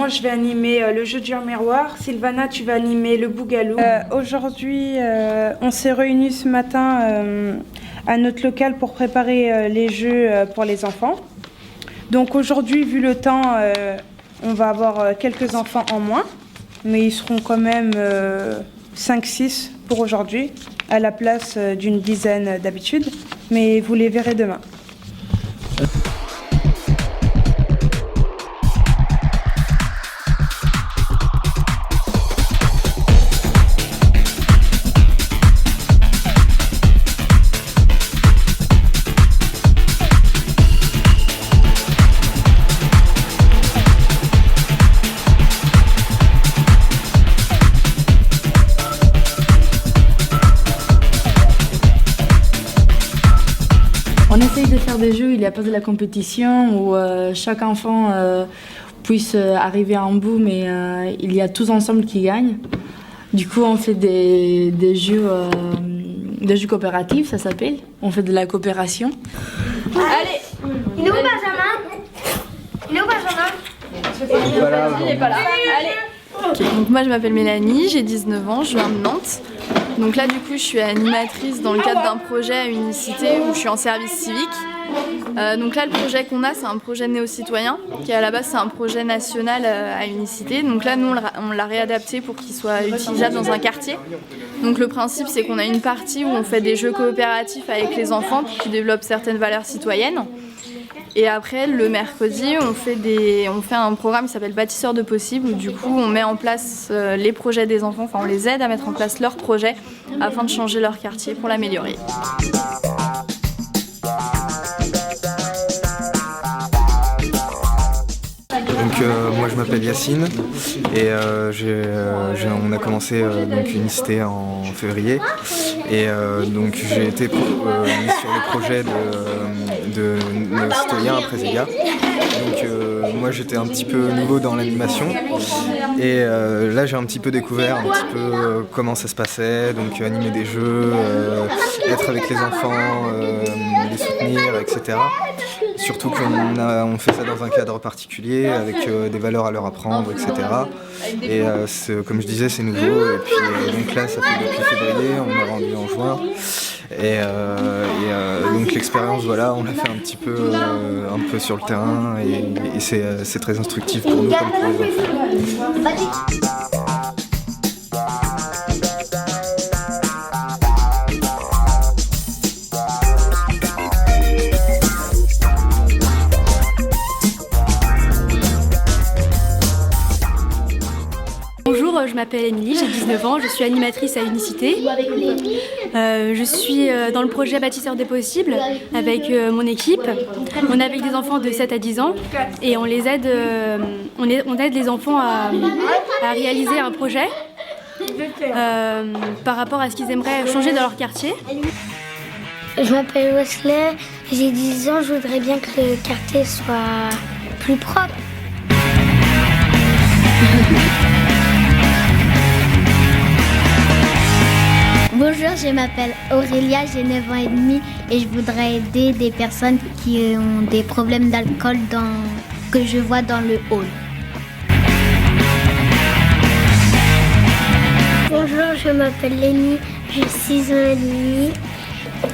Moi, je vais animer le jeu du miroir. Sylvana, tu vas animer le bougalou. Aujourd'hui, on s'est réunis ce matin à notre local pour préparer les jeux pour les enfants. Donc aujourd'hui, vu le temps, on va avoir quelques enfants en moins, mais ils seront quand même 5-6 pour aujourd'hui, à la place d'une dizaine d'habitude, mais vous les verrez demain. On essaye de faire des jeux, il n'y a pas de la compétition où chaque enfant puisse arriver à un bout, mais il y a tous ensemble qui gagnent. Du coup, on fait des jeux coopératifs, ça s'appelle. On fait de la coopération. Allez, il est où Benjamin? Il est où Benjamin? Il n'est pas là. Allez. Okay, donc moi je m'appelle Mélanie, j'ai 19 ans, je viens de Nantes. Donc là du coup je suis animatrice dans le cadre d'un projet à Unicité où je suis en service civique. Donc là le projet qu'on a c'est un projet néo-citoyen qui à la base c'est un projet national à Unicité. Donc là nous on l'a réadapté pour qu'il soit utilisable dans un quartier. Donc le principe c'est qu'on a une partie où on fait des jeux coopératifs avec les enfants pour qu'ils développent certaines valeurs citoyennes. Et après, le mercredi, on fait un programme qui s'appelle Bâtisseurs de possibles, où du coup, on met en place les projets des enfants, enfin on les aide à mettre en place leurs projets afin de changer leur quartier pour l'améliorer. Donc moi je m'appelle Yacine et on a commencé donc Unicité en février et donc j'ai été mis sur le projet de néo-citoyen après Zéga. Donc moi j'étais un petit peu nouveau dans l'animation et là j'ai un petit peu découvert un petit peu comment ça se passait, donc animer des jeux, être avec les enfants, les soutenir, etc. Surtout qu'on fait ça dans un cadre particulier, avec des valeurs à leur apprendre, etc. Et comme je disais, c'est nouveau. Et puis donc là, ça fait depuis février, on est rendu en juin. Et donc l'expérience, voilà, on l'a fait un peu sur le terrain. Et c'est très instructif pour nous comme pour les enfants. Bonjour, je m'appelle Émilie, j'ai 19 ans, je suis animatrice à Unicité. Je suis dans le projet Bâtisseurs des possibles avec mon équipe. On est avec des enfants de 7 à 10 ans et on aide les enfants à réaliser un projet par rapport à ce qu'ils aimeraient changer dans leur quartier. Je m'appelle Wesley, j'ai 10 ans, je voudrais bien que le quartier soit plus propre. Bonjour, je m'appelle Aurélia, j'ai 9 ans et demi et je voudrais aider des personnes qui ont des problèmes d'alcool que je vois dans le hall. Bonjour, je m'appelle Lénie, j'ai 6 ans et demi.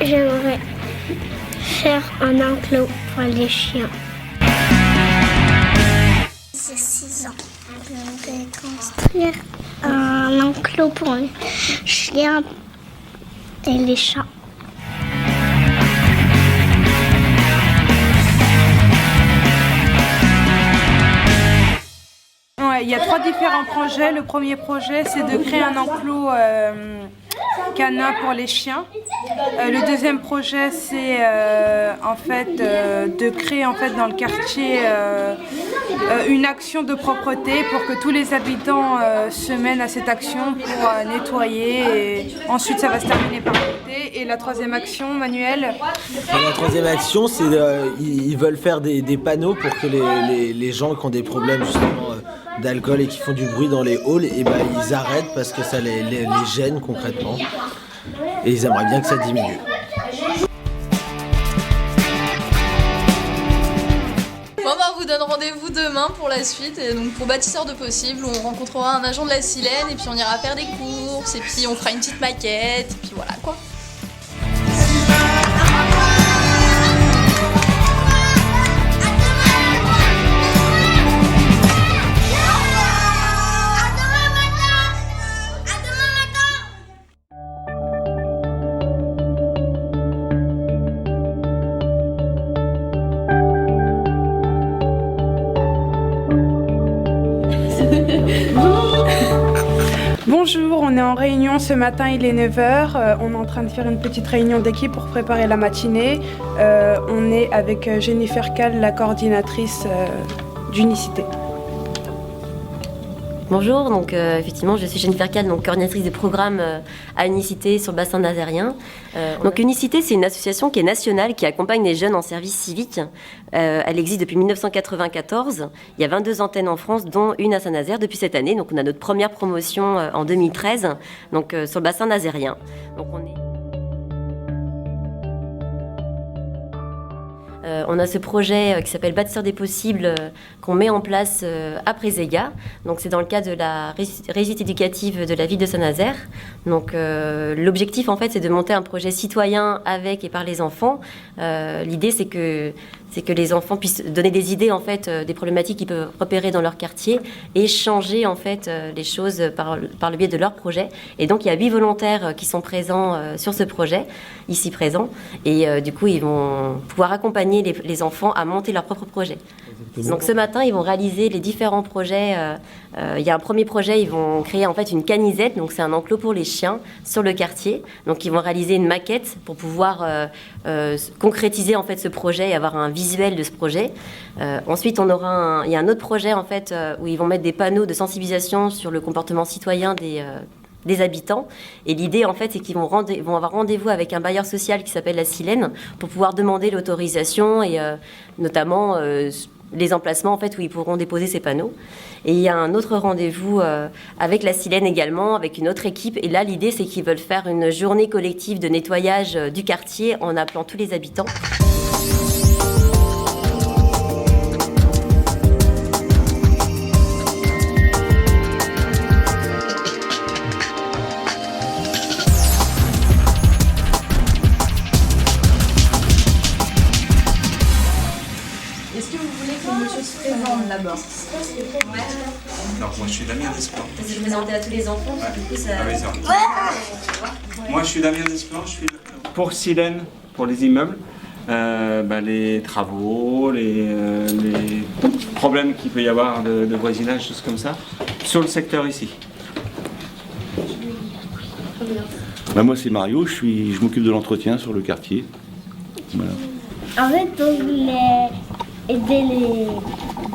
J'aimerais faire un enclos pour les chiens. J'ai 6 ans. Je vais construire un enclos pour les chiens et les chats. Ouais, il y a 3 différents projets. Le premier projet, c'est de créer un enclos canin pour les chiens. Le deuxième projet, c'est de créer dans le quartier une action de propreté pour que tous les habitants se mènent à cette action pour nettoyer. Et ensuite, ça va se terminer par l'été. Et la troisième action, Manuel? La troisième action, c'est ils veulent faire des panneaux pour que les gens qui ont des problèmes justement d'alcool et qui font du bruit dans les halls, et ils arrêtent parce que ça les gêne concrètement. Et ils aimeraient bien que ça diminue. Bon, on vous donne rendez-vous demain pour la suite, et donc pour Bâtisseurs de Possible, où on rencontrera un agent de la Silène, et puis on ira faire des courses, et puis on fera une petite maquette, et puis voilà quoi. Bonjour, on est en réunion ce matin, il est 9h. On est en train de faire une petite réunion d'équipe pour préparer la matinée. On est avec Jennifer Kahl, la coordinatrice d'Unicité. Bonjour, donc effectivement je suis Jennifer Kahl, donc coordinatrice des programmes à Unicité sur le bassin nazérien. Donc Unicité, c'est une association qui est nationale, qui accompagne les jeunes en service civique. Elle existe depuis 1994. Il y a 22 antennes en France, dont une à Saint-Nazaire depuis cette année. Donc on a notre première promotion en 2013, donc sur le bassin nazérien. Donc on a ce projet qui s'appelle Bâtisseurs des Possibles qu'on met en place à Prézéga. Donc c'est dans le cadre de la réussite éducative de la ville de Saint-Nazaire. Donc l'objectif en fait c'est de monter un projet citoyen avec et par les enfants. L'idée c'est que les enfants puissent donner des idées en fait des problématiques qu'ils peuvent repérer dans leur quartier et changer en fait les choses par le biais de leur projet. Et donc il y a 8 volontaires qui sont présents sur ce projet, ici présents, et du coup ils vont pouvoir accompagner les enfants à monter leur propre projet. Donc ce matin ils vont réaliser les différents projets. Il y a un premier projet, ils vont créer en fait une canisette, donc c'est un enclos pour les chiens sur le quartier. Donc ils vont réaliser une maquette pour pouvoir concrétiser en fait ce projet et avoir un visuel de ce projet. Ensuite, il y a un autre projet en fait où ils vont mettre des panneaux de sensibilisation sur le comportement citoyen des habitants. Et l'idée en fait, c'est qu'ils vont avoir rendez-vous avec un bailleur social qui s'appelle la Silène pour pouvoir demander l'autorisation et notamment les emplacements en fait où ils pourront déposer ces panneaux. Et il y a un autre rendez-vous avec la Silène également, avec une autre équipe. Et là, l'idée, c'est qu'ils veulent faire une journée collective de nettoyage du quartier en appelant tous les habitants. D'abord. Alors moi je suis Damien Desplan. Ça s'est présenté à tous les enfants, Ouais. du coup ça... Ah oui, ça. Moi je suis Damien Desplan, je suis pour Silène, pour les immeubles, les travaux, les problèmes qu'il peut y avoir de voisinage, choses comme ça, sur le secteur ici. Moi c'est Mario, je m'occupe de l'entretien sur le quartier. Voilà. En fait, on voulait aider les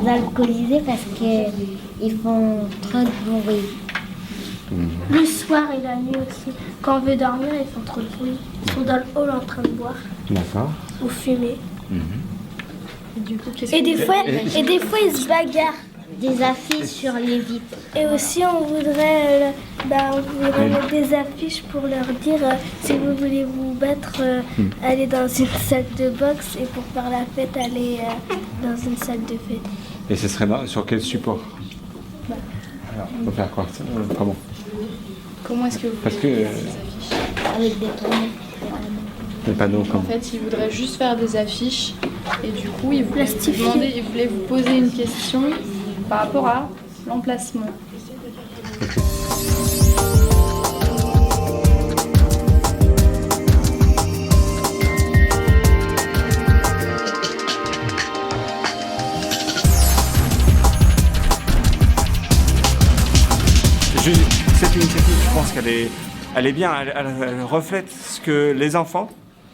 alcoolisés parce qu'ils font trop de bruit. Le soir et la nuit aussi. Quand on veut dormir, ils font trop de bruit. Ils sont dans le hall en train de boire. D'accord. Ou fumer. Du coup, Et des fois, ils se bagarrent. Des affiches sur les vitres. Et aussi, on voudrait mettre des affiches pour leur dire si vous voulez vous battre, allez dans une salle de boxe et pour faire la fête, allez dans une salle de fête. Et ce serait sur quel support? Alors, on peut faire quoi? Comment? Comment est-ce que vous Parce que Avec des panneaux. les panneaux comme... En fait, ils voudraient juste faire des affiches et du coup, ils voulaient vous poser une question par rapport à l'emplacement. Cette initiative, je pense qu'elle est bien, elle reflète ce que les enfants,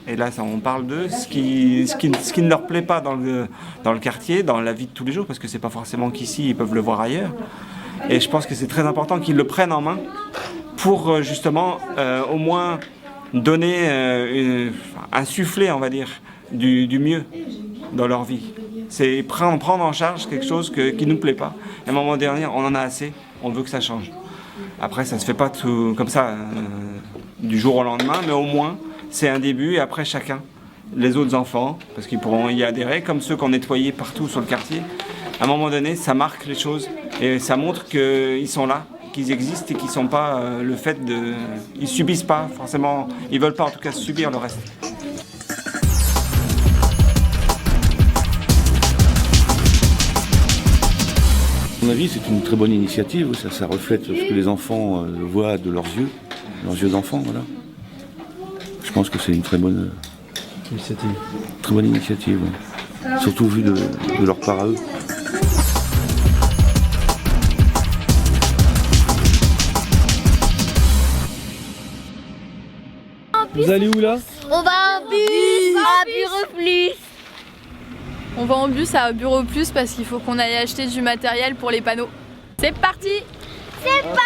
et là on parle d'eux, ce qui ne leur plaît pas dans le quartier, dans la vie de tous les jours, parce que c'est pas forcément qu'ici, ils peuvent le voir ailleurs. Et je pense que c'est très important qu'ils le prennent en main pour justement au moins donner, insuffler, on va dire, du mieux dans leur vie. C'est prendre en charge quelque chose qui ne nous plaît pas. À un moment donné, on en a assez, on veut que ça change. Après, ça ne se fait pas tout comme ça du jour au lendemain, mais au moins, c'est un début et après, chacun les autres enfants, parce qu'ils pourront y adhérer, comme ceux qu'on nettoyait partout sur le quartier. À un moment donné, ça marque les choses et ça montre qu'ils sont là, qu'ils existent et qu'ils sont pas le fait de... Ils subissent pas forcément, ils veulent pas en tout cas subir le reste. À mon avis, c'est une très bonne initiative, ça reflète ce que les enfants voient de leurs yeux d'enfants, voilà. Je pense que c'est une très bonne initiative, ouais. Surtout vu de leur part à eux. Vous allez où là? On va en bus à Bureau Plus. On va en bus à Bureau Plus parce qu'il faut qu'on aille acheter du matériel pour les panneaux. C'est parti! C'est parti.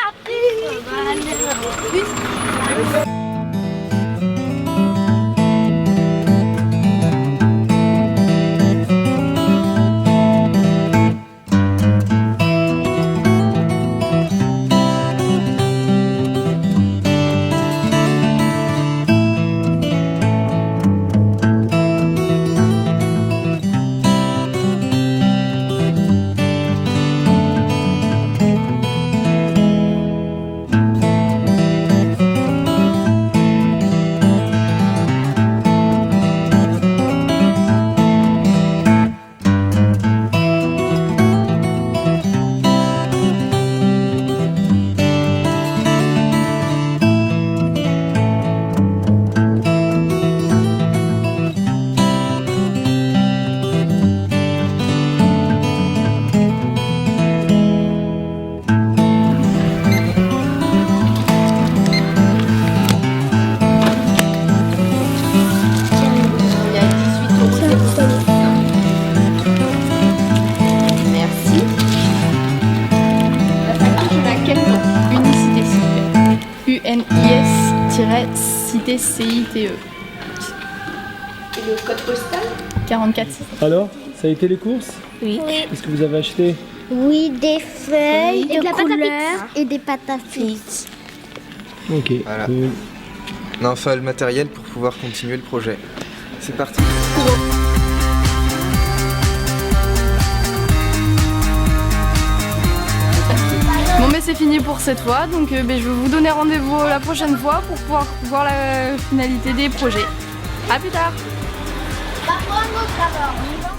Unis-cité CITE. Et le code postal? 44. Alors, ça a été les courses? Oui. Qu'est-ce que vous avez acheté? Oui, des feuilles, Et de la pâte à couleurs et des pâtes à fixe. Ok. Voilà. On a enfin le matériel pour pouvoir continuer le projet. C'est parti. Bon mais c'est fini pour cette fois, donc je vais vous donner rendez-vous la prochaine fois pour pouvoir voir la finalité des projets. A plus tard. Par contre, on y va.